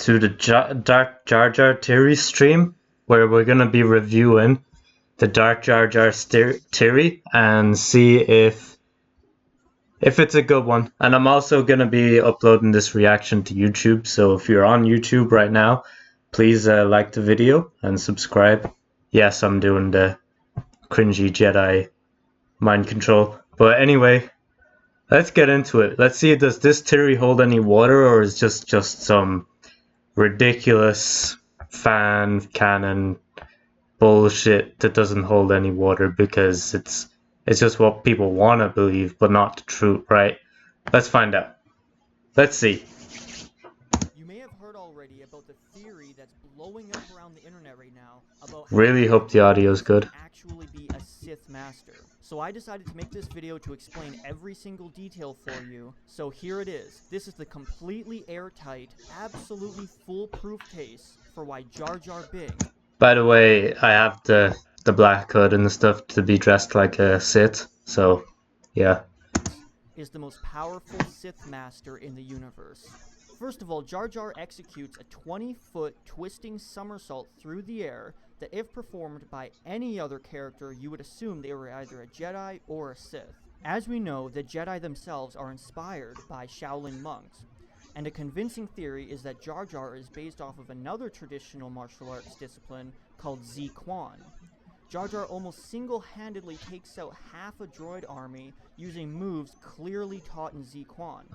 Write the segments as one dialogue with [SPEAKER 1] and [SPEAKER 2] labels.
[SPEAKER 1] to the Darth Jar Jar theory stream, where we're gonna be reviewing the Darth Jar Jar theory and see if it's a good one. And I'm also gonna be uploading this reaction to YouTube, so if you're on YouTube right now, please like the video and subscribe. Yes, I'm doing the cringy Jedi mind control. But anyway, let's get into it. Let's see, does this theory hold any water, or is just some ridiculous fan canon bullshit that doesn't hold any water because it's just what people want to believe but not the truth, right? Let's find out. Let's see.
[SPEAKER 2] You may have heard already about the theory that's blowing up around the internet right now about
[SPEAKER 1] Really hope the audio's good.
[SPEAKER 2] Actually be a Sith Master. So I decided to make this video to explain every single detail for you. So here it is. This is the completely airtight, absolutely foolproof case for why Jar Jar Binks,
[SPEAKER 1] by the way, I have the black hood and stuff to be dressed like a Sith, so yeah.
[SPEAKER 2] Is the most powerful Sith Master in the universe. First of all, Jar Jar executes a 20-foot twisting somersault through the air that, if performed by any other character, you would assume they were either a Jedi or a Sith. As we know, the Jedi themselves are inspired by Shaolin monks, and a convincing theory is that Jar Jar is based off of another traditional martial arts discipline called Zi Quan. Jar Jar almost single-handedly takes out half a droid army using moves clearly taught in Zi Quan.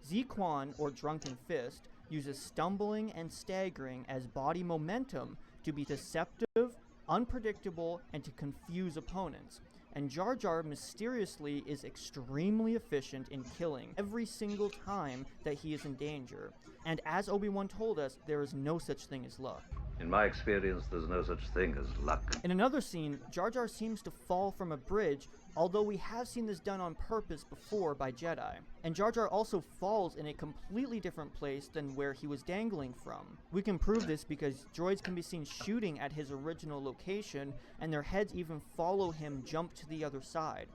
[SPEAKER 2] Zi Quan, or Drunken Fist, uses stumbling and staggering as body momentum to be deceptive, unpredictable, and to confuse opponents. And Jar Jar mysteriously is extremely efficient in killing every single time that he is in danger. And as Obi-Wan told us, there is no such thing as luck.
[SPEAKER 3] In my experience, there's no such thing as luck.
[SPEAKER 2] In another scene, Jar Jar seems to fall from a bridge, although we have seen this done on purpose before by Jedi. And Jar Jar also falls in a completely different place than where he was dangling from. We can prove this because droids can be seen shooting at his original location, and their heads even follow him jump to the other side.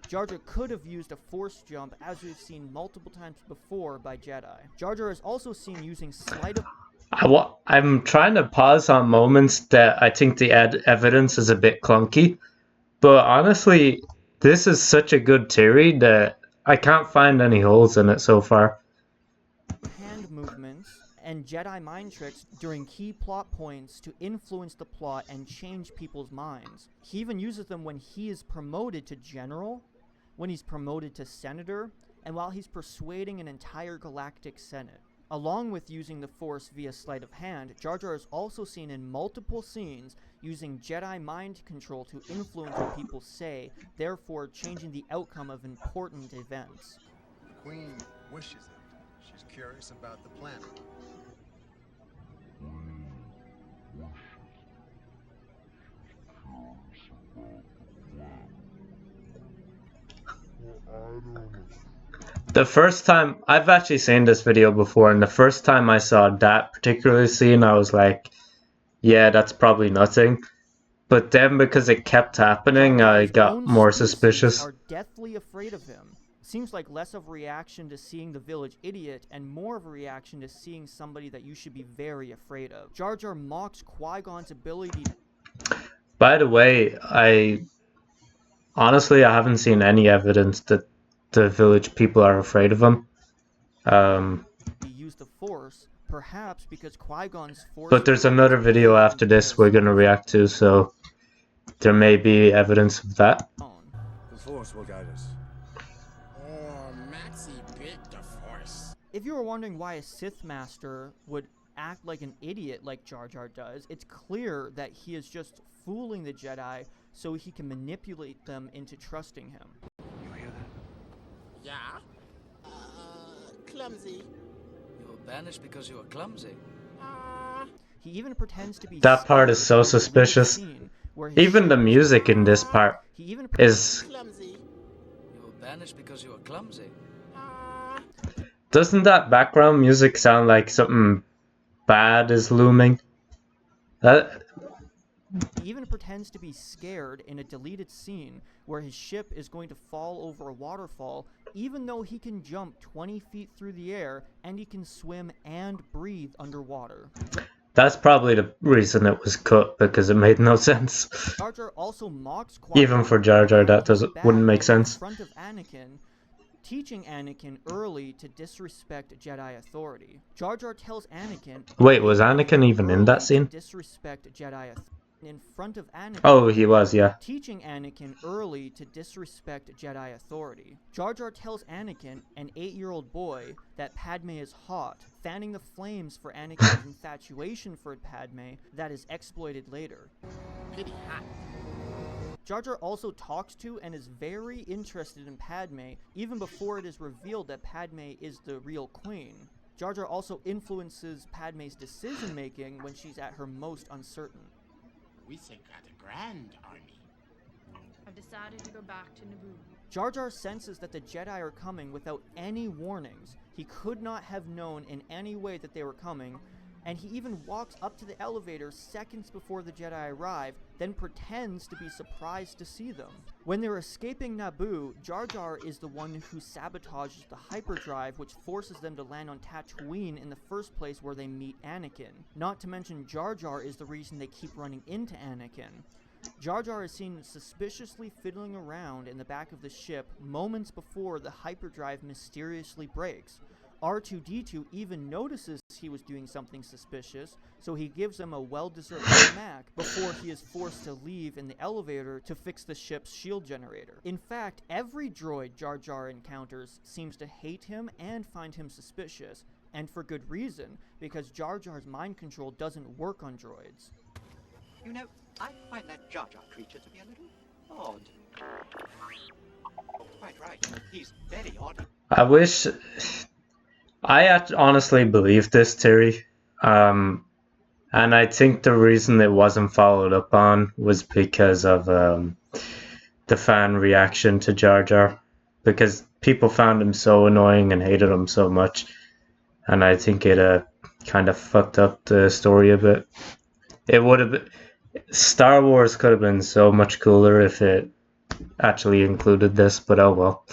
[SPEAKER 2] Jar Jar could have used a force jump, as we've seen multiple times before by Jedi. Jar Jar is also seen using sleight of...
[SPEAKER 1] I'm trying to pause on moments that I think the evidence is a bit clunky, but honestly, this is such a good theory that I can't find any holes in it so far.
[SPEAKER 2] Hand movements and Jedi mind tricks during key plot points to influence the plot and change people's minds. He even uses them when he is promoted to general, when he's promoted to senator, and while he's persuading an entire galactic senate. Along with using the Force via sleight of hand, Jar Jar is also seen in multiple scenes using Jedi mind control to influence what people say, therefore changing the outcome of important events.
[SPEAKER 4] The Queen wishes it. She's curious about the planet.
[SPEAKER 1] The first time, I've actually seen this video before, and the first time I saw that particular scene, I was like, yeah, that's probably nothing. But then because it kept happening, I got more suspicious.
[SPEAKER 2] Are deathly afraid of him. Seems like less of a reaction to seeing the village idiot and more of a reaction to seeing somebody that you should be very afraid of. Jar Jar mocks Qui-Gon's ability.
[SPEAKER 1] By the way, I haven't seen any evidence that the village people are afraid of him.
[SPEAKER 2] He used the Force, perhaps because Qui-Gon's Force...
[SPEAKER 1] But there's another video after this we're gonna react to, so there may be evidence of that.
[SPEAKER 4] The Force will guide us.
[SPEAKER 5] Oh, Maxie bit the Force.
[SPEAKER 2] If you were wondering why a Sith Master would act like an idiot like Jar Jar does, it's clear that he is just fooling the Jedi so he can manipulate them into trusting him.
[SPEAKER 4] You hear that?
[SPEAKER 5] Yeah? Clumsy.
[SPEAKER 6] You were banished because you were clumsy.
[SPEAKER 2] He even pretends to be...
[SPEAKER 1] That part is so suspicious. Even the music in this part is...
[SPEAKER 5] Clumsy.
[SPEAKER 6] You were banished because you were clumsy.
[SPEAKER 1] Doesn't that background music sound like something bad is looming?
[SPEAKER 2] He even pretends to be scared in a deleted scene where his ship is going to fall over a waterfall, even though he can jump 20 feet through the air and he can swim and breathe underwater.
[SPEAKER 1] That's probably the reason it was cut, because it made no sense.
[SPEAKER 2] Jar Jar also mocks
[SPEAKER 1] Even for Jar Jar, that wouldn't make sense.
[SPEAKER 2] In front of Anakin, teaching Anakin early to disrespect Jedi authority. Jar Jar tells Anakin.
[SPEAKER 1] Wait, was Anakin even in that scene?
[SPEAKER 2] Disrespect Jedi authority. In front of Anakin.
[SPEAKER 1] Oh, he was, yeah.
[SPEAKER 2] Teaching Anakin early to disrespect Jedi authority. Jar Jar tells Anakin, an 8-year-old boy, that Padme is hot, fanning the flames for Anakin's infatuation for Padme that is exploited later.
[SPEAKER 5] Pity hot.
[SPEAKER 2] Jar Jar also talks to and is very interested in Padme even before it is revealed that Padme is the real queen. Jar Jar also influences Padme's decision-making when she's at her most uncertain.
[SPEAKER 5] We think got a grand army.
[SPEAKER 7] I've decided to go back to Naboo.
[SPEAKER 2] Jar Jar senses that the Jedi are coming without any warnings. He could not have known in any way that they were coming, and he even walks up to the elevator seconds before the Jedi arrive, then pretends to be surprised to see them. When they're escaping Naboo, Jar Jar is the one who sabotages the hyperdrive, which forces them to land on Tatooine in the first place where they meet Anakin. Not to mention Jar Jar is the reason they keep running into Anakin. Jar Jar is seen suspiciously fiddling around in the back of the ship moments before the hyperdrive mysteriously breaks. R2-D2 even notices he was doing something suspicious, so he gives him a well-deserved smack before he is forced to leave in the elevator to fix the ship's shield generator. In fact, every droid Jar Jar encounters seems to hate him and find him suspicious, and for good reason, because Jar Jar's mind control doesn't work on droids.
[SPEAKER 8] You know, I find that Jar Jar creature to be a little odd. Quite right, he's very odd.
[SPEAKER 1] I wish... I honestly believe this theory, and I think the reason it wasn't followed up on was because of the fan reaction to Jar Jar, because people found him so annoying and hated him so much, and I think it kind of fucked up the story a bit. It would have been... Star Wars could have been so much cooler if it actually included this, but oh well.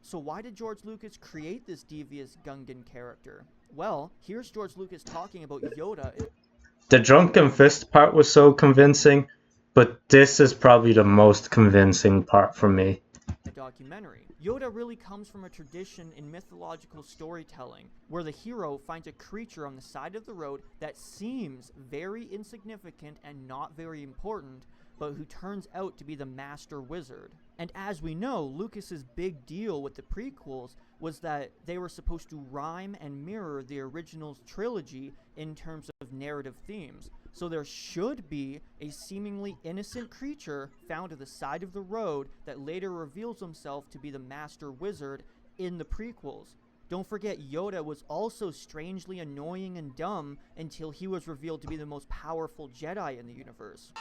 [SPEAKER 2] So why did George Lucas create this devious Gungan character? Well, here's George Lucas talking about Yoda.
[SPEAKER 1] The drunken fist part was so convincing, but this is probably the most convincing part for me.
[SPEAKER 2] A documentary. Yoda really comes from a tradition in mythological storytelling, where the hero finds a creature on the side of the road that seems very insignificant and not very important, but who turns out to be the master wizard. And as we know, Lucas's big deal with the prequels was that they were supposed to rhyme and mirror the original trilogy in terms of narrative themes. So there should be a seemingly innocent creature found at the side of the road that later reveals himself to be the master wizard in the prequels. Don't forget, Yoda was also strangely annoying and dumb until he was revealed to be the most powerful Jedi in the universe.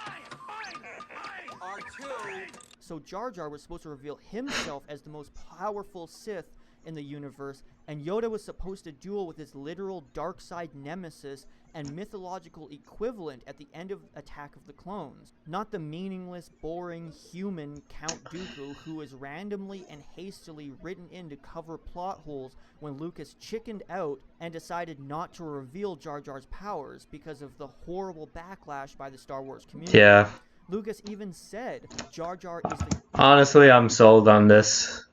[SPEAKER 8] R2!
[SPEAKER 2] So Jar Jar was supposed to reveal himself as the most powerful Sith in the universe, and Yoda was supposed to duel with his literal dark side nemesis and mythological equivalent at the end of Attack of the Clones. Not the meaningless, boring, human Count Dooku who was randomly and hastily written in to cover plot holes when Lucas chickened out and decided not to reveal Jar Jar's powers because of the horrible backlash by the Star Wars community.
[SPEAKER 1] Yeah.
[SPEAKER 2] Lucas even said Jar Jar is the
[SPEAKER 1] Honestly, I'm sold on this.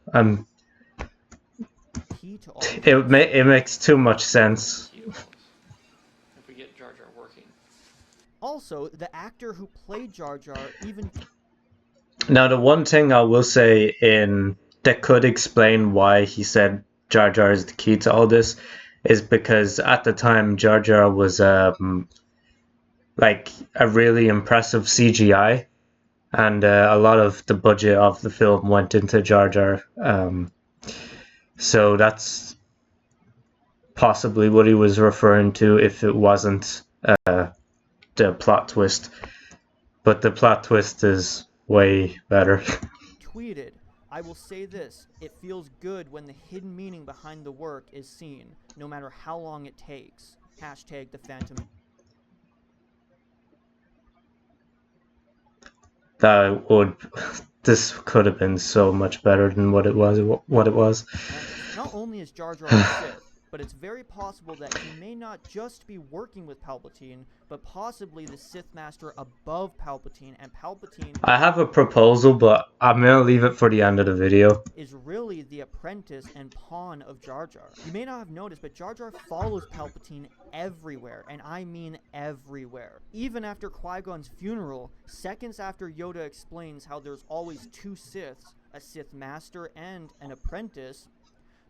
[SPEAKER 2] key to all.
[SPEAKER 1] It makes too much sense.
[SPEAKER 9] If we get Jar Jar working.
[SPEAKER 2] Also, the actor who played Jar Jar even...
[SPEAKER 1] Now, the one thing I will say that could explain why he said Jar Jar is the key to all this is because at the time Jar Jar was like a really impressive CGI, and a lot of the budget of the film went into Jar Jar. So that's possibly what he was referring to if it wasn't the plot twist. But the plot twist is way better.
[SPEAKER 2] tweeted, "I will say this, it feels good when the hidden meaning behind the work is seen, no matter how long it takes. Hashtag the Phantom."
[SPEAKER 1] That would this could have been so much better than what it was.
[SPEAKER 2] Not only is Jar Jar a Sith, but it's very possible that he may not just be working with Palpatine, but possibly the Sith Master above Palpatine, and Palpatine...
[SPEAKER 1] I have a proposal, but I'm gonna leave it for the end of the video.
[SPEAKER 2] ...is really the apprentice and pawn of Jar Jar. You may not have noticed, but Jar Jar follows Palpatine everywhere, and I mean everywhere. Even after Qui-Gon's funeral, seconds after Yoda explains how there's always two Siths, a Sith Master and an apprentice,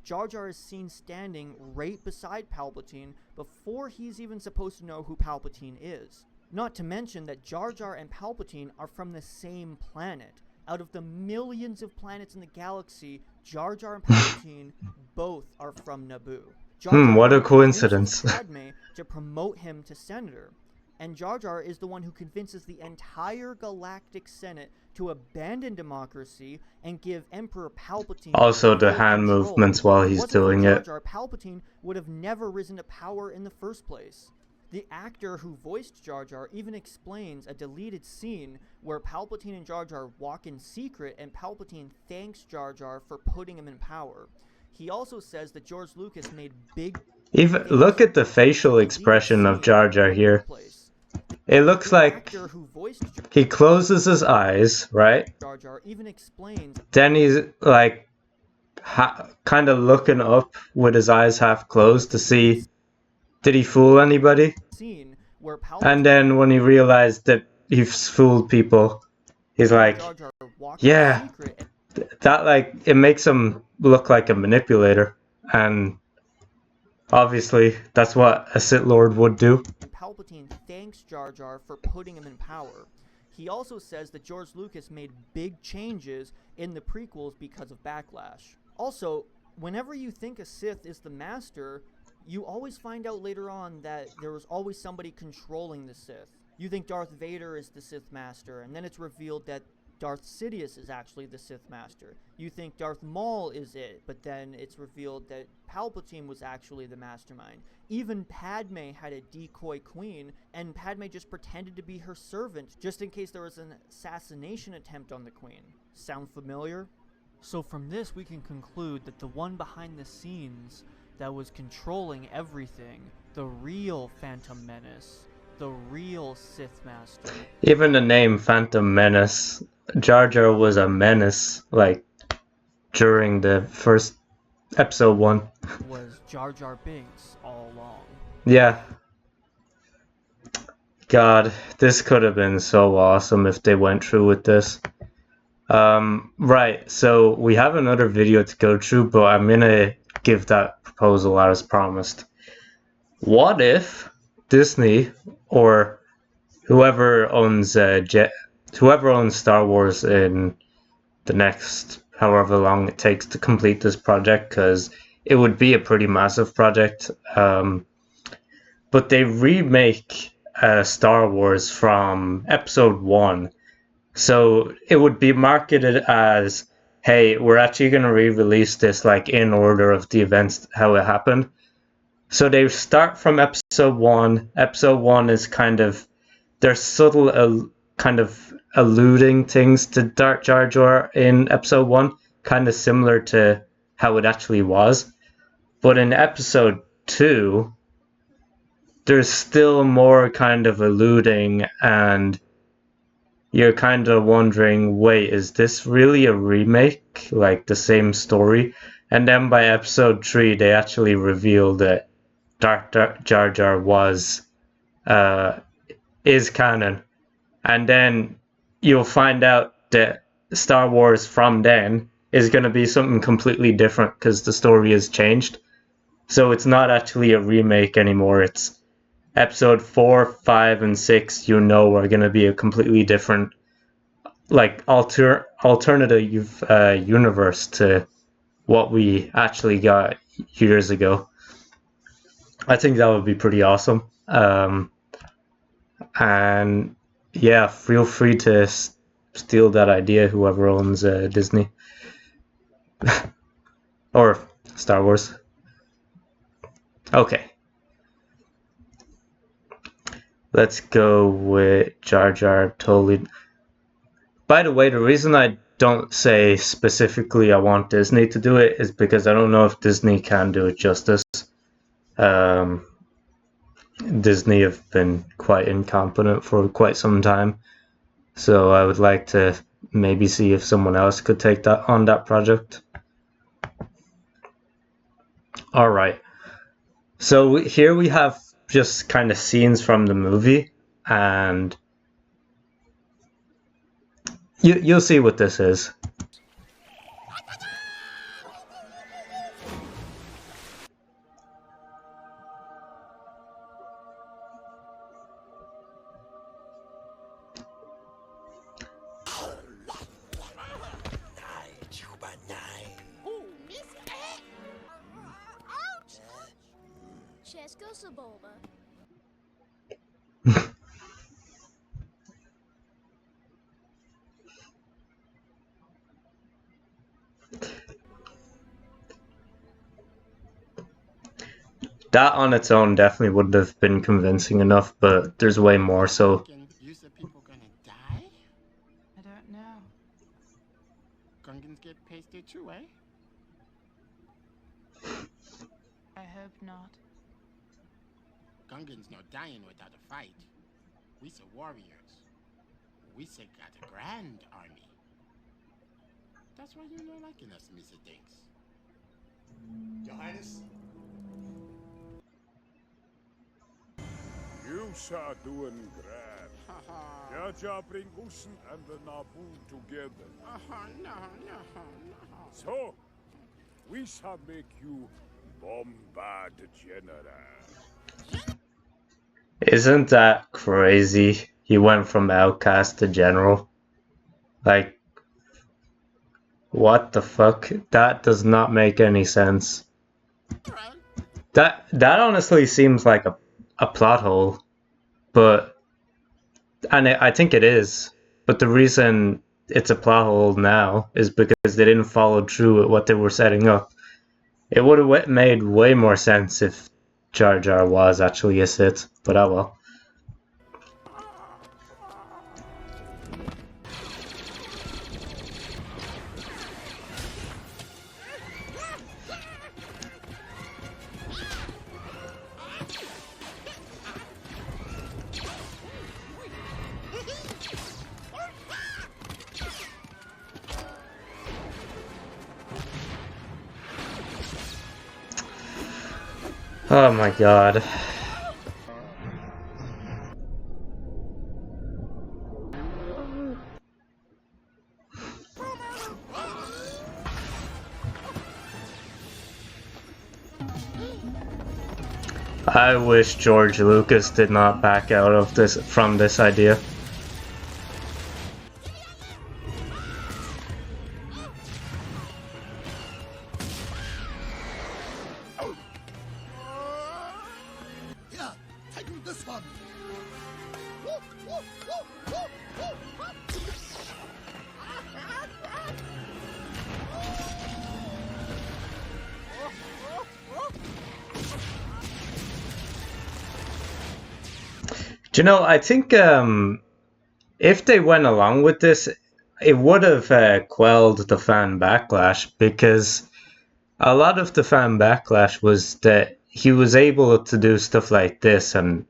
[SPEAKER 2] Jar Jar is seen standing right beside Palpatine before he's even supposed to know who Palpatine is. Not to mention that Jar Jar and Palpatine are from the same planet. Out of the millions of planets in the galaxy, Jar Jar and Palpatine both are from Naboo. Jar Jar
[SPEAKER 1] What a
[SPEAKER 2] convinces
[SPEAKER 1] coincidence.
[SPEAKER 2] Padme to promote him to senator. And Jar Jar is the one who convinces the entire Galactic Senate to abandon democracy and give Emperor Palpatine
[SPEAKER 1] Also the
[SPEAKER 2] full
[SPEAKER 1] hand
[SPEAKER 2] control.
[SPEAKER 1] movements while
[SPEAKER 2] If it
[SPEAKER 1] he's
[SPEAKER 2] wasn't for
[SPEAKER 1] doing
[SPEAKER 2] Jar
[SPEAKER 1] it.
[SPEAKER 2] Jar, Palpatine would have never risen to power in the first place. The actor who voiced Jar Jar even explains a deleted scene where Palpatine and Jar Jar walk in secret and Palpatine thanks Jar Jar for putting him in power. He also says that George Lucas made big...
[SPEAKER 1] Even look at the facial expression of Jar Jar here. It looks like he closes his eyes, right?
[SPEAKER 2] Jar Jar even explains...
[SPEAKER 1] Then he's like kind of looking up with his eyes half closed to see, did he fool anybody? And then when he realized that he's fooled people, he's like, yeah, that like, it makes him look like a manipulator. And obviously, that's what a Sith Lord would do.
[SPEAKER 2] Palpatine thanks Jar Jar for putting him in power. He also says that George Lucas made big changes in the prequels because of Backlash. Also, whenever you think a Sith is the Master, you always find out later on that there was always somebody controlling the Sith. You think Darth Vader is the Sith Master, and then it's revealed that Darth Sidious is actually the Sith Master. You think Darth Maul is it, but then it's revealed that Palpatine was actually the mastermind. Even Padme had a decoy queen, and Padme just pretended to be her servant, just in case there was an assassination attempt on the queen. Sound familiar? So from this we can conclude that the one behind the scenes that was controlling everything, the real Phantom Menace, the real Sith Master.
[SPEAKER 1] Even the name Phantom Menace, Jar Jar was a menace, like, during the first episode 1.
[SPEAKER 2] Was Jar Jar Binks all along.
[SPEAKER 1] Yeah. God, this could have been so awesome if they went through with this. Right, so we have another video to go through, but I'm gonna give that proposal as promised. What if Disney or whoever owns Star Wars in the next however long it takes to complete this project, because it would be a pretty massive project, but they remake Star Wars from episode 1, so it would be marketed as, hey, we're actually going to re-release this like in order of the events, how it happened. So they start from episode 1. Episode 1 is kind of, they're subtle, kind of alluding things to Darth Jar Jar in episode 1, kind of similar to how it actually was. But in episode 2, there's still more kind of alluding, and you're kind of wondering, wait, is this really a remake? Like the same story? And then by episode 3, they actually reveal that Darth Jar Jar is canon. And then you'll find out that Star Wars from then is going to be something completely different because the story has changed. So it's not actually a remake anymore. It's episode 4, 5, and 6, are going to be a completely different, like, alternative universe to what we actually got years ago. I think that would be pretty awesome. And yeah, feel free to steal that idea, whoever owns Disney or Star Wars. Okay, let's go with Jar Jar. Totally. By the way, the reason I don't say specifically I want Disney to do it is because I don't know if Disney can do it justice. Um, Disney have been quite incompetent for quite some time, so I would like to maybe see if someone else could take that on that project. All right. So here we have just kind of scenes from the movie, and you'll see what this is. That on its own definitely wouldn't have been convincing enough, but there's way more, so...
[SPEAKER 5] You said people gonna die?
[SPEAKER 7] I don't know.
[SPEAKER 5] Gungans get pasted too, eh?
[SPEAKER 7] I hope not.
[SPEAKER 5] Gungans no dying without a fight. We say warriors. We say got a grand army. That's why you not liking us, Mr. Dinks.
[SPEAKER 4] Your Highness? You are doing grand. Jar Jar bring Usen and the Naboo together.
[SPEAKER 5] No.
[SPEAKER 4] So, we shall make you Bombard General.
[SPEAKER 1] Isn't that crazy? He went from outcast to general. Like, what the fuck? That does not make any sense. That honestly seems like a plot hole, but I think it is. But the reason it's a plot hole now is because they didn't follow through with what they were setting up. It would have made way more sense if Jar Jar was actually a Sith, but oh well. Oh my god. I wish George Lucas did not back out of from this idea. Do you know, I think if they went along with this, it would have quelled the fan backlash, because a lot of the fan backlash was that he was able to do stuff like this, and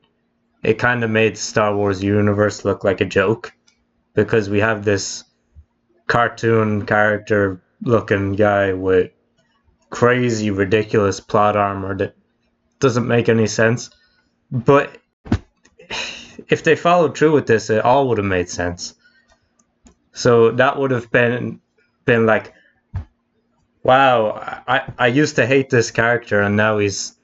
[SPEAKER 1] it kind of made Star Wars universe look like a joke, because we have this cartoon character looking guy with crazy ridiculous plot armor that doesn't make any sense. But if they followed through with this, it all would have made sense. So that would have been like, wow, I used to hate this character and now he's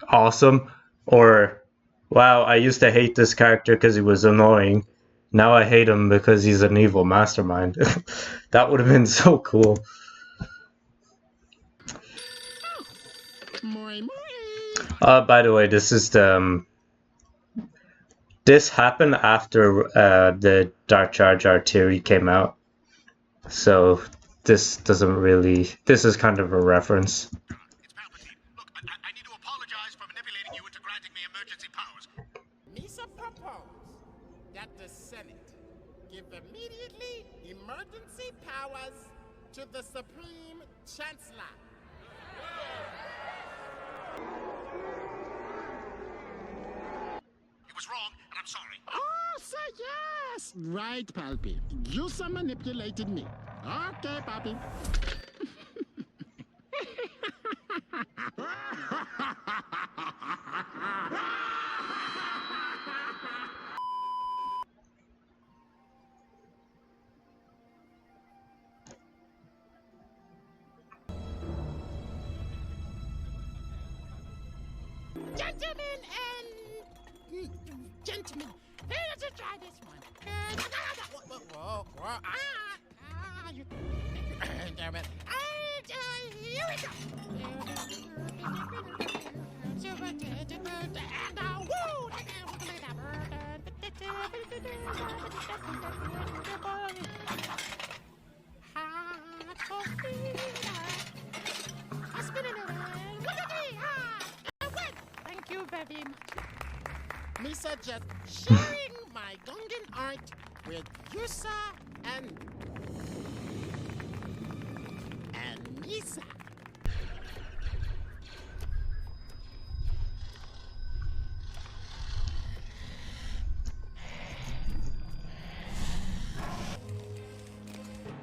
[SPEAKER 1] awesome. Or, wow, I used to hate this character because he was annoying. Now I hate him because he's an evil mastermind. That would have been so cool. By the way, this is the... this happened after the Darth Jar Jar theory came out. So this doesn't really... this is kind of a reference.
[SPEAKER 5] It's Palpatine. Look, I need to apologize for manipulating you into granting me emergency powers. Misa proposed that the Senate give immediately emergency powers to the Supreme Chancellor.
[SPEAKER 10] It was wrong, and I'm sorry.
[SPEAKER 5] Oh, sir, yes! Right, Palpy. You some manipulated me. Okay, Papi. Gentlemen, let's try this one. Whoa, damn it. Here we go. Thank you very much. Misa just sharing my Gungan art with Yusa and Misa.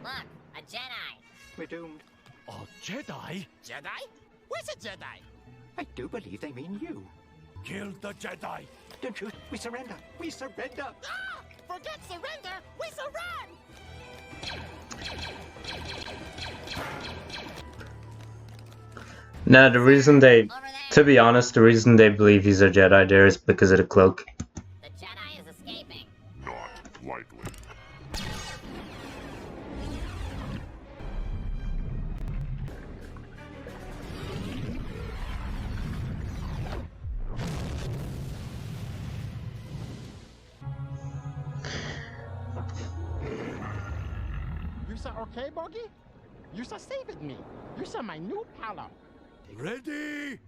[SPEAKER 11] Look, a Jedi.
[SPEAKER 8] We're doomed.
[SPEAKER 10] A Jedi?
[SPEAKER 5] Jedi? Where's a Jedi?
[SPEAKER 8] I do believe they mean you.
[SPEAKER 10] Kill the Jedi.
[SPEAKER 8] Don't you? We surrender. We surrender.
[SPEAKER 5] Ah! Forget surrender. We surrender.
[SPEAKER 1] Now, the reason they, to be honest, the reason they believe he's a Jedi there is because of the cloak.
[SPEAKER 11] The Jedi is escaping.
[SPEAKER 4] Not likely.
[SPEAKER 5] Yusa okay, Boggy? Yusa saved me. Yusa my new pal.
[SPEAKER 10] Ready?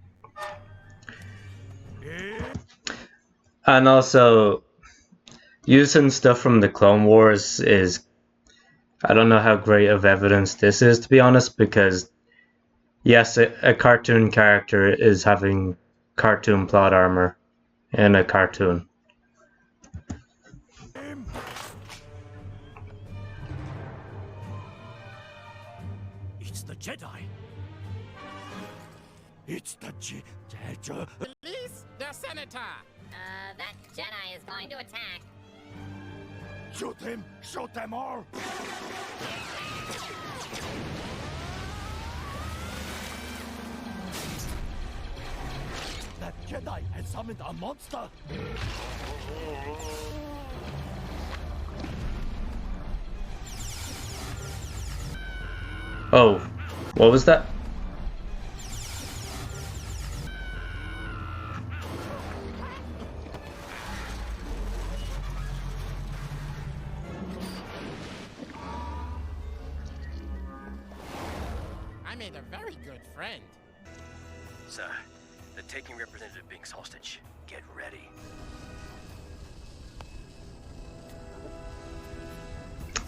[SPEAKER 1] And also, using stuff from the Clone Wars is, I don't know how great of evidence this is, to be honest, because yes, a cartoon character is having cartoon plot armor in a cartoon.
[SPEAKER 10] It's the Jedi. It's the Jedi.
[SPEAKER 5] Release the senator.
[SPEAKER 11] That Jedi is going to attack.
[SPEAKER 10] Shoot him! Shoot them all! That Jedi has summoned a monster!
[SPEAKER 1] Oh, what was that?
[SPEAKER 5] I made a very good friend.
[SPEAKER 12] Sir, the taking representative being hostage. Get ready.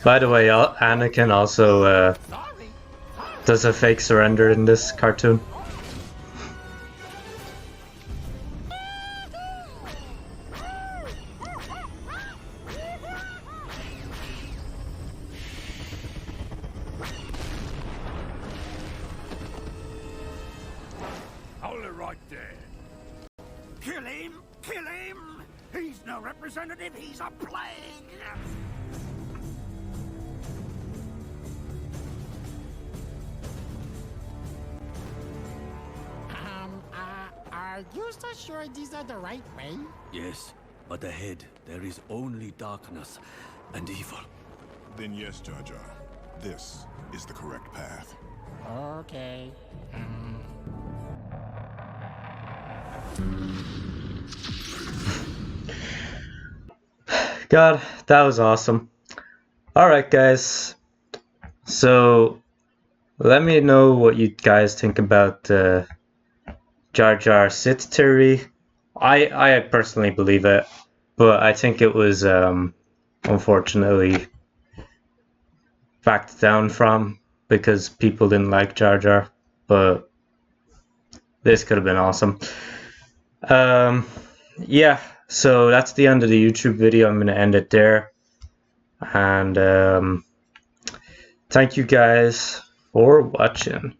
[SPEAKER 1] By the way, Anakin also does a fake surrender in this cartoon.
[SPEAKER 10] Hold it right there. Kill him! Kill him! He's no representative, he's a plague!
[SPEAKER 5] Are you so sure these are the right way?
[SPEAKER 10] Yes, but ahead there is only darkness and evil.
[SPEAKER 4] Then yes, Jar Jar. This is the correct path.
[SPEAKER 5] Okay.
[SPEAKER 1] God, that was awesome. Alright guys, so let me know what you guys think about Jar Jar Sith theory. I personally believe it, but I think it was unfortunately backed down from because people didn't like Jar Jar, but this could have been awesome. Yeah, so that's the end of the YouTube video. I'm going to end it there. And thank you guys for watching.